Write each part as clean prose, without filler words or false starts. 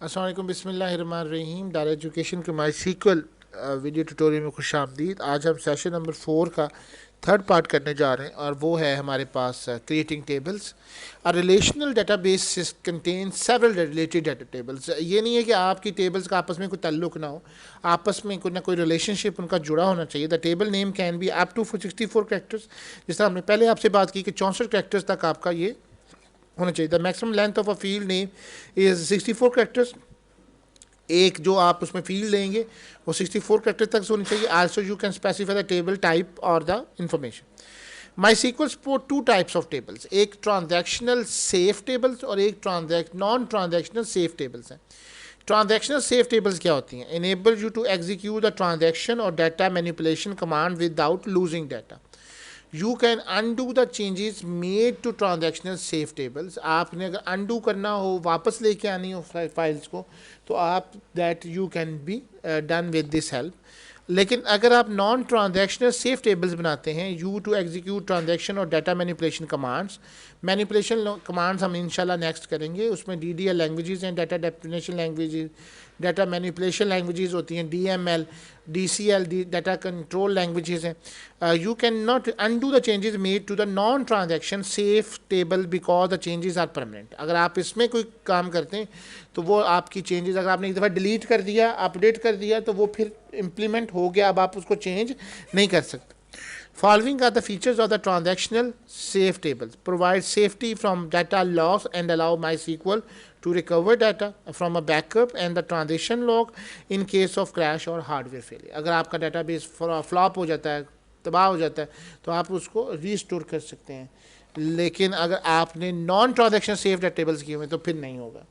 अस्सलाम वालेकुम, बिस्मिल्लाहिर्रहमानिर्रहीम। डायरेक्ट एजुकेशन के माई सीक्वल वीडियो ट्यूटोरियल में खुश आमदीद। आज हम सेशन नंबर 4 का थर्ड पार्ट करने जा रहे हैं और वो है हमारे पास creating tables. A relational database contain several related data tables. ये नहीं है कि आपकी टेबल्स का आपस में कोई ताल्लुक ना हो, आपस में कोई ना कोई रिलेशनशिप उनका जुड़ा होना चाहिए। The table name can be up to 64 characters. जिस तरह हमने पहले आपसे बात की कि 64 कैरेक्टर्स तक आपका ये होना चाहिए। The maximum length of a field name is 64 characters. एक जो आप उसमें फील्ड लेंगे वो 64 कैरेक्टर तक होनी चाहिए। Also you can specify the table type और the information. MySQL support two types of tables, एक ट्रांजैक्शनल सेफ टेबल्स और एक नॉन ट्रांजैक्शनल सेफ टेबल्स हैं। ट्रांजैक्शनल सेफ टेबल्स क्या होती हैं? Enable you to execute the transaction और data manipulation command without losing data. You can undo the changes made to transactional safe tables. आपने अगर undo करना हो, वापस लेके आनी हो फाइल्स को, तो आप that you can be done with this help. लेकिन अगर आप नॉन ट्रांजेक्शनल सेफ टेबल्स बनाते हैं, यू टू एग्जीक्यूट ट्रांजेक्शन और डाटा मैनिपुलेशन कमांड्स हम इंशाल्लाह नेक्स्ट करेंगे। उसमें DDL लैंग्वेजेस हैं, data definition languages, data manipulation languages होती हैं, DML, DCL, data control languages हैं। You can not undo the changes made to the non transaction safe table because the changes are permanent. अगर आप इसमें कोई काम करते हैं तो वो आपकी चेंजेस, अगर आपने एक दफ़ा डिलीट कर दिया, अपडेट कर दिया, तो वो फिर इम्प्लीमेंट हो गया, अब आप उसको चेंज नहीं कर सकते। Following are the features of the transactional safe tables. Provide safety from data loss and allow MySQL to recover data from a backup and the transition log in case of crash or hardware failure. अगर आपका database flop हो जाता है, तबाह हो जाता है, तो आप उसको restore कर सकते हैं। लेकिन अगर आपने non transaction safe data tables किए हुए तो फिर नहीं होगा।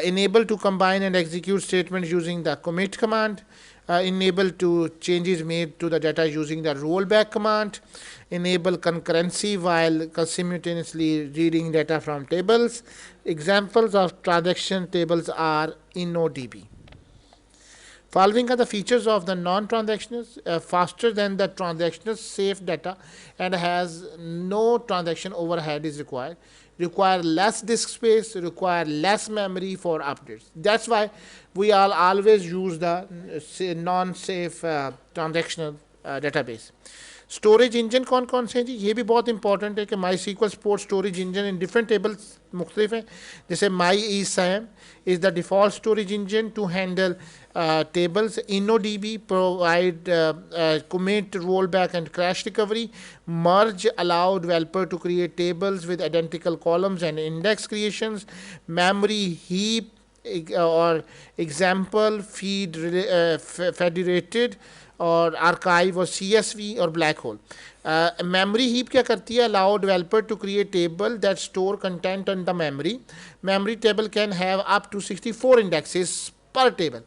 Enable to combine and execute statements using the commit command. Enable to changes made to the data using the rollback command. Enable concurrency while simultaneously reading data from tables. Examples of transaction tables are InnoDB. Following are the features of the non-transactional, faster than the transactional safe data and has no transaction overhead is required. Require less disk space, require less memory for updates. That's why we all always use the non-safe transactional database. Storage engine कौन कौन से हैं जी? ये भी बहुत important है कि MySQL support storage engine in different tables मुख्तलिफ हैं। जैसे MyISAM is the default storage engine to handle tables. InnoDB provide commit, rollback and crash recovery. Merge allow developer to create tables with identical columns and index creations. Memory heap or example feed federated और archive और CSV और black hole. Memory heap क्या करती है? Allow developer to create table that store content on the memory. Memory table can have up to 64 indexes पर table,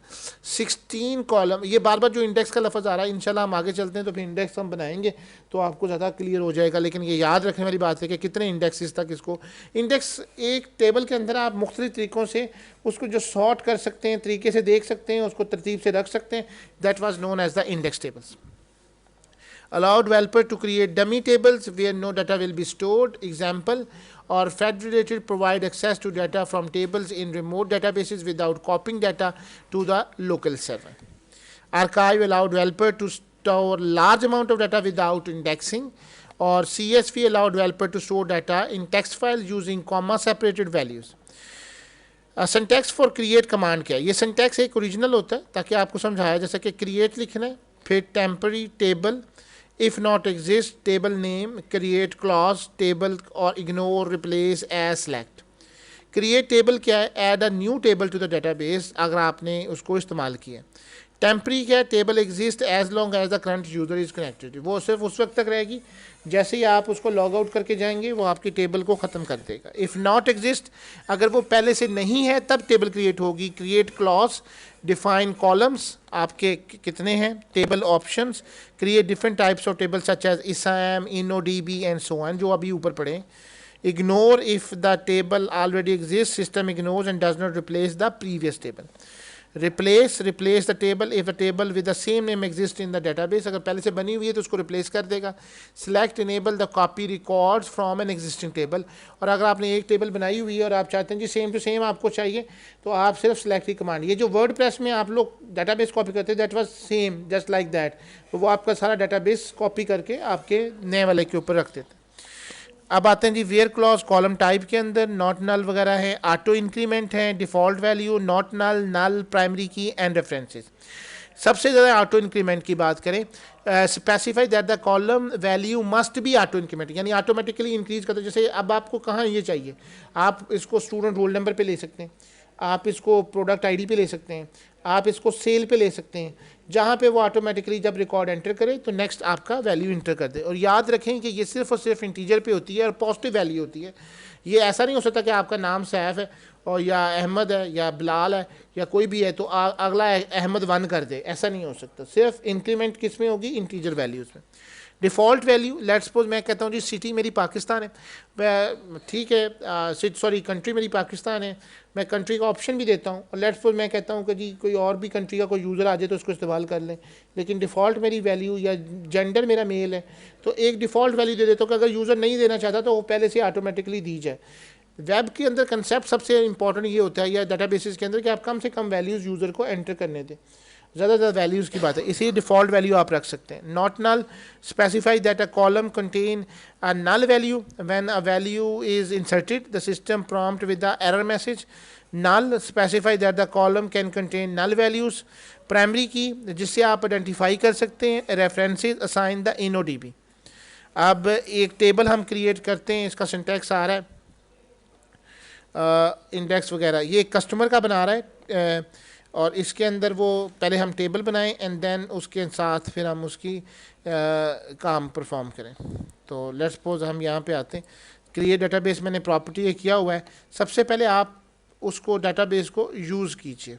16 column. ये बार बार जो index का लफ्ज़ आ रहा है, इंशाल्लाह हम आगे चलते हैं तो फिर इंडेक्स हम बनाएंगे तो आपको ज़्यादा क्लियर हो जाएगा। लेकिन ये याद रखने वाली बात है कि कितने इंडेक्सेस तक इसको, इंडेक्स एक टेबल के अंदर आप मुख्तलिफ तरीक़ों से उसको जो सॉर्ट कर सकते हैं, तरीके से देख सकते हैं, उसको तरतीब से रख सकते हैं। That was known as the index tables. Allow developer to create dummy tables where no data will be stored. Example, or federated provide access to data from tables in remote databases without copying data to the local server. Archive allow developer to store large amount of data without indexing. Or CSV allow developer to store data in text files using comma separated values. Syntax for create command क्या है? ये syntax एक original होता है ताकि आपको समझाया जैसे कि क्रिएट लिखना है, फिर temporary table, if not exist table name, create clause table और ignore replace as select. create table क्या है? add a new table to the database अगर आपने उसको इस्तेमाल किया। टेम्परी क्या है? Table exist as long as the current user is connected. वो सिर्फ उस वक्त तक रहेगी, जैसे ही आप उसको लॉग आउट करके जाएंगे वो आपकी टेबल को ख़त्म कर देगा। इफ़ नॉट एग्जिस्ट, अगर वो पहले से नहीं है तब टेबल क्रिएट होगी। क्रिएट क्लॉज, डिफाइन कॉलम्स आपके कितने हैं, table options, create different types of table such as ISAM, InnoDB and so on, जो अभी ऊपर पढ़े। Ignore if the table already exists, system ignores and does not replace the previous table. Replace the table if the table with the same name exist in the database, अगर पहले से बनी हुई है तो उसको रिप्लेस कर देगा। Select enable the copy records from an existing table, और अगर आपने एक टेबल बनाई हुई है और आप चाहते हैं जी सेम टू सेम आपको चाहिए, तो आप सिर्फ सिलेक्ट की कमांड, ये जो वर्ड प्रेस में आप लोग डाटाबेस कॉपी करते हैं that was same just like that, तो वो आपका सारा डाटाबेस कॉपी करके आपके नए वाले के ऊपर रख देते हैं। अब आते हैं जी वेयर क्लॉज कॉलम टाइप के अंदर, नॉट नल वगैरह है, ऑटो इंक्रीमेंट है, default value, not null, null, primary key and references. सबसे ज़्यादा ऑटो इंक्रीमेंट की बात करें, specify that the column value must be auto increment, यानी ऑटोमेटिकली इंक्रीज करते हैं। जैसे अब आपको कहाँ ये चाहिए, आप इसको स्टूडेंट रोल नंबर पे ले सकते हैं, आप इसको प्रोडक्ट आईडी पे ले सकते हैं, आप इसको सेल पे ले सकते हैं, जहाँ पे वो ऑटोमेटिकली जब रिकॉर्ड एंटर करे तो नेक्स्ट आपका वैल्यू इंटर कर दे। और याद रखें कि ये सिर्फ और सिर्फ इंटीजर पे होती है और पॉजिटिव वैल्यू होती है। ये ऐसा नहीं हो सकता कि आपका नाम सैफ है और या अहमद है या बिलाल है या कोई भी है तो अगला अहमद 1 कर दे, ऐसा नहीं हो सकता। सिर्फ इंक्रीमेंट किस में होगी, इंटीजर वैल्यूज़ में। डिफ़ॉल्ट वैल्यू, लेट्स सपोज मैं कहता हूँ जी सिटी मेरी पाकिस्तान है, मैं ठीक है सॉरी कंट्री मेरी पाकिस्तान है, मैं कंट्री का ऑप्शन भी देता हूँ, और लेट्स सपोज मैं कहता हूँ कि जी कोई और भी कंट्री का कोई यूज़र आ जाए तो उसको इस्तेमाल कर लें, लेकिन डिफ़ॉल्ट मेरी वैल्यू या जेंडर मेरा मेल है तो एक डिफ़ॉल्ट वैल्यू दे देता हूँ कि अगर यूज़र नहीं देना चाहता तो वो पहले से ऑटोमेटिकली दी जाए। वेब के अंदर कंसेप्ट सबसे इंपॉर्टेंट ये होता है या डाटाबेसिस के अंदर कि आप कम से कम वैल्यूज़ यूज़र को एंटर करने दें, ज़्यादा ज़्यादा वैल्यूज़ की बात है, इसी डिफ़ॉल्ट वैल्यू आप रख सकते हैं। Not null, specify that a column contain a null value when a value is inserted the system prompt with the error message. Null, specify that the column can contain null values. Primary key, जिससे आप identify कर सकते हैं। References, assign the InnoDB। अब एक table हम create करते हैं, इसका सिंटैक्स आ रहा है इंडेक्स वगैरह, ये कस्टमर का बना रहा है और इसके अंदर वो पहले हम टेबल बनाएं एंड देन उसके साथ फिर हम उसकी काम परफॉर्म करें। तो लेट्स सपोज हम यहाँ पे आते हैं, क्रिएट डेटाबेस मैंने प्रॉपर्टी किया हुआ है। सबसे पहले आप उसको डाटाबेस को यूज़ कीजिए,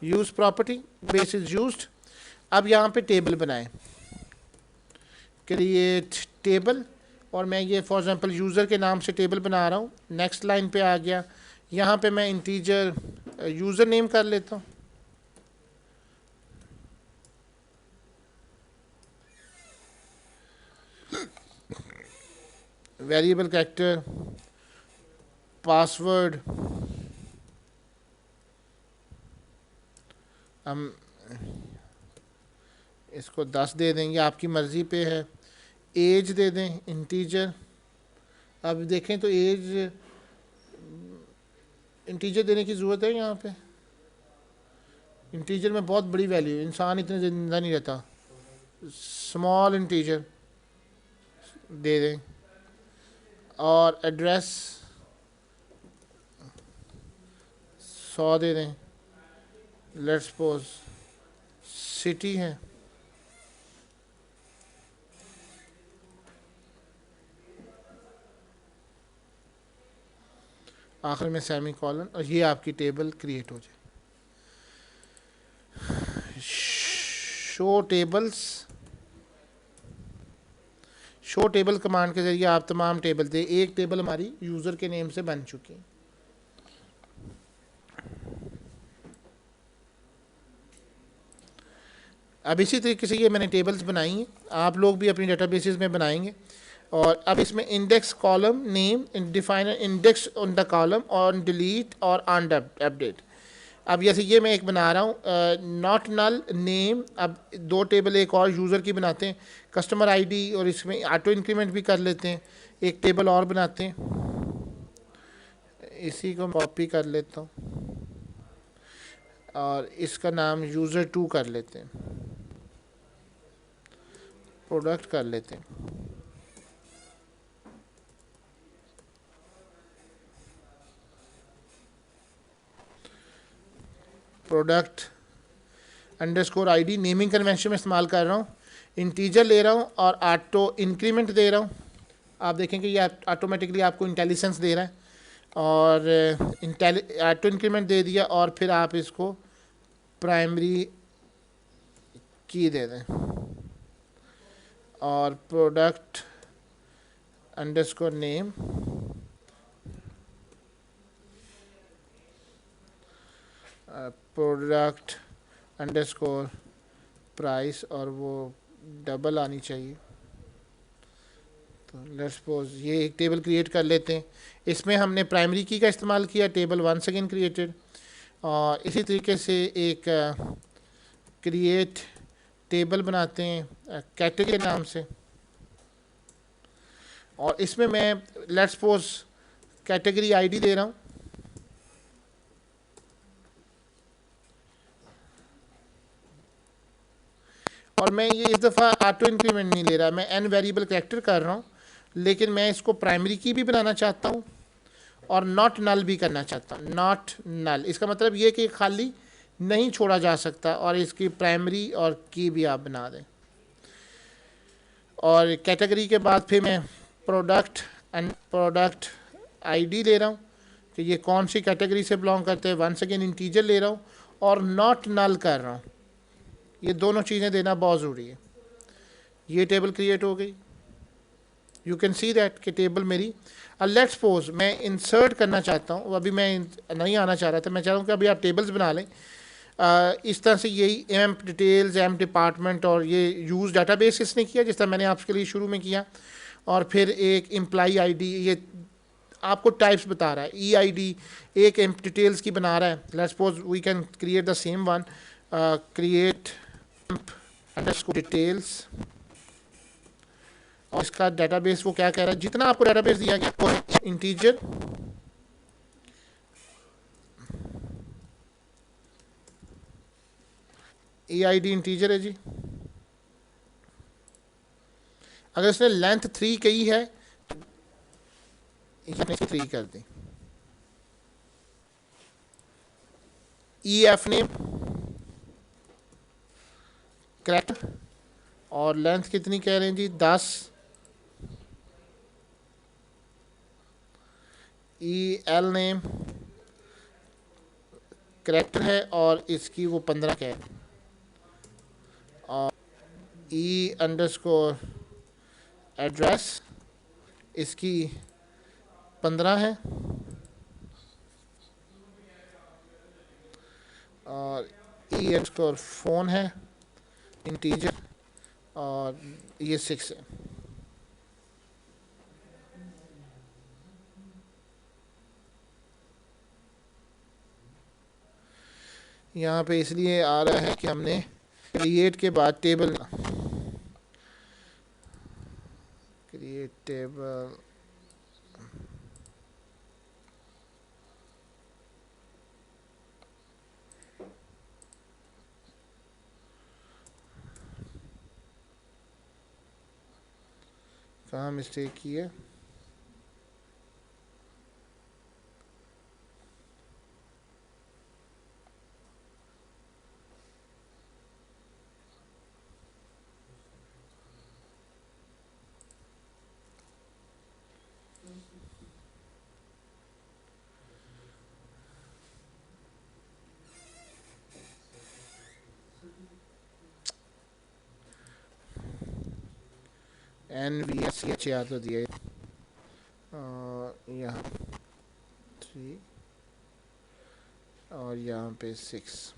use property, base is used. अब यहाँ पे टेबल बनाएं, क्रिएट टेबल, और मैं ये फॉर एग्जांपल यूज़र के नाम से टेबल बना रहा हूँ। नेक्स्ट लाइन पे आ गया, यहाँ पे मैं इंटीजर यूज़र नेम कर लेता हूँ, वेरिएबल कैरेक्टर, पासवर्ड हम इसको 10 दे देंगे, आपकी मर्ज़ी पे है। एज दे दें इंटीजर, अब देखें तो एज इंटीजर देने की ज़रूरत है, यहाँ पे इंटीजर में बहुत बड़ी वैल्यू, इंसान इतने ज़िंदा नहीं रहता। स्मॉल इंटीजर दे दें, और एड्रेस 100 दे दें। लेट्स सपोज सिटी है, आखिर में सेमी कॉलन, और ये आपकी टेबल क्रिएट हो जाए। Show tables, show table command के जरिए आप तमाम टेबल दे, एक टेबल हमारी यूज़र के नेम से बन चुकी है। अब इसी तरीके से ये मैंने टेबल्स बनाई हैं, आप लोग भी अपनी डेटाबेसेस में बनाएंगे। और अब इसमें index column name, define index on the column, on delete और ऑन अपडेट। अब जैसे ये मैं एक बना रहा हूँ नॉट नल नेम, अब 2 टेबल एक और यूज़र की बनाते हैं, कस्टमर आईडी, और इसमें ऑटो इंक्रीमेंट भी कर लेते हैं। एक टेबल और बनाते हैं, इसी को कॉपी कर लेता हूँ और इसका नाम यूज़र 2 कर लेते हैं, प्रोडक्ट कर लेते हैं। Product underscore ID, naming convention में इस्तेमाल कर रहा हूँ, इंटीजर ले रहा हूँ और ऑटो इंक्रीमेंट दे रहा हूँ। आप देखें कि ये ऑटोमेटिकली आपको इंटेलिजेंस दे रहा है, और ऑटो इंक्रीमेंट दे दिया, और फिर आप इसको प्राइमरी की दे दें, और product underscore name product underscore price, और वो डबल आनी चाहिए। तो लेट्स सपोज ये एक टेबल क्रिएट कर लेते हैं। इसमें हमने प्राइमरी की का इस्तेमाल किया, टेबल वंस अगेन क्रिएटेड। और इसी तरीके से एक क्रिएट टेबल बनाते हैं कैटेगरी के नाम से, और इसमें मैं लेट्स सपोज कैटेगरी आईडी दे रहा हूँ। और मैं ये इस दफ़ा ऑटो इंक्रीमेंट नहीं ले रहा, मैं एन वेरिएबल कैरेक्टर कर रहा हूँ, लेकिन मैं इसको प्राइमरी की भी बनाना चाहता हूँ और नॉट नल भी करना चाहता हूँ। नॉट नल इसका मतलब ये कि खाली नहीं छोड़ा जा सकता, और इसकी प्राइमरी और की भी आप बना दें। और कैटेगरी के बाद फिर मैं प्रोडक्ट आईडी ले रहा हूँ कि ये कौन सी कैटेगरी से बिलोंग करते हैं। वंस अगेन इंटीजर ले रहा हूँ और नॉट नल कर रहा हूँ। ये दोनों चीज़ें देना बहुत ज़रूरी है। ये टेबल क्रिएट हो गई। यू कैन सी दैट कि टेबल मेरी, लेट्स सपोज मैं इंसर्ट करना चाहता हूँ। अभी मैं नहीं आना चाह रहा था, मैं चाह रहा हूँ कि अभी आप टेबल्स बना लें। इस तरह से यही एम्प डिटेल्स, एम्प डिपार्टमेंट, और ये यूज़ डाटाबेस इसने किया जिस तरह मैंने आपके लिए शुरू में किया। और फिर एक एम्प्लॉई आईडी, ये आपको टाइप्स बता रहा है। ई आई डी एक एम्प डिटेल्स की बना रहा है। Let's suppose we can create the same one, create underscore details, और इसका डाटाबेस वो क्या कह रहा है, जितना आपको डाटाबेस दिया गया integer E I D integer है जी। अगर इसने लेंथ 3 कही है, 3 कर दी। ई एफ ने करेक्ट, और लेंथ कितनी कह रहे हैं जी, 10। ई एल ने करेक्टर है और इसकी वो 15 कह रहे हैं। और ई अंडरस्कोर एड्रेस इसकी 15 है, और ई अंडरस्कोर फ़ोन है इंटीजर, और ये 6 है। यहाँ पे इसलिए आ रहा है कि हमने क्रिएट के बाद टेबल, क्रिएट टेबल कहाँ मिस्टेक की है। N V S C H R तो दिया, यहाँ 3 और यहाँ पे 6।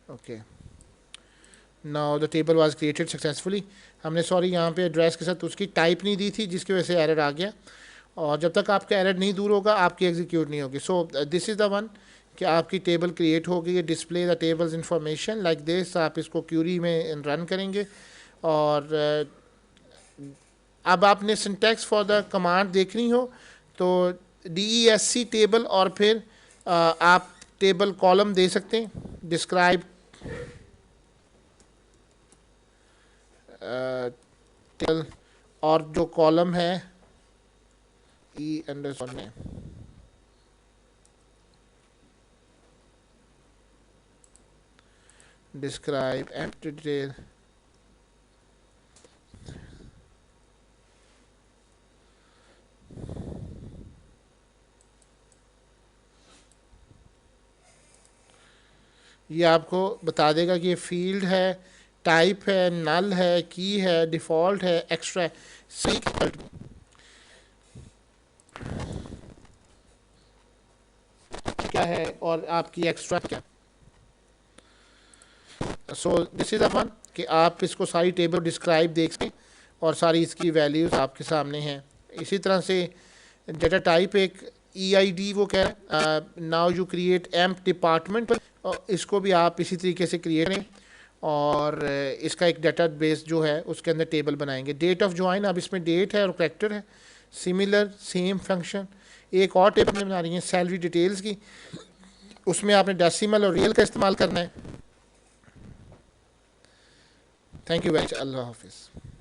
Okay, now the table was created successfully. हमने सॉरी यहाँ पे एड्रेस के साथ उसकी टाइप नहीं दी थी, जिसकी वजह से एरर आ गया। और जब तक आपका एरर नहीं दूर होगा आपकी एग्जीक्यूट नहीं होगी। So this is the one कि आपकी टेबल क्रिएट हो गई है। Display the tables information like this, आप इसको क्यूरी में रन करेंगे। और अब आपने सिंटैक्स फॉर द कमांड देखनी हो तो DESC टेबल, और फिर आप टेबल कॉलम दे सकते हैं, डिस्क्राइब टेबल, और जो कॉलम है ई अंडरस्कोर में डिस्क्राइब एम्प डिटेल, ये आपको बता देगा कि ये फील्ड है, टाइप है, नल है, की है, डिफ़ॉल्ट है, एक्स्ट्रा है। है और आपकी एक्स्ट्रा क्या। So this is a one कि आप इसको सारी टेबल डिस्क्राइब देख सकें और सारी इसकी वैल्यूज़ आपके सामने हैं। इसी तरह से डेटा टाइप एक EID वो कह रहा है now you create amp department, इसको भी आप इसी तरीके से क्रिएट करें और इसका एक डेटा बेस जो है उसके अंदर टेबल बनाएंगे। डेट ऑफ ज्वाइन, अब इसमें डेट है और करेक्टर है, सिमिलर सेम फंक्शन। एक और टेबल में बना रही है सैलरी डिटेल्स की, उसमें आपने डेसिमल और रियल का इस्तेमाल करना है। थैंक यू वेरी मच, अल्लाह हाफिज़।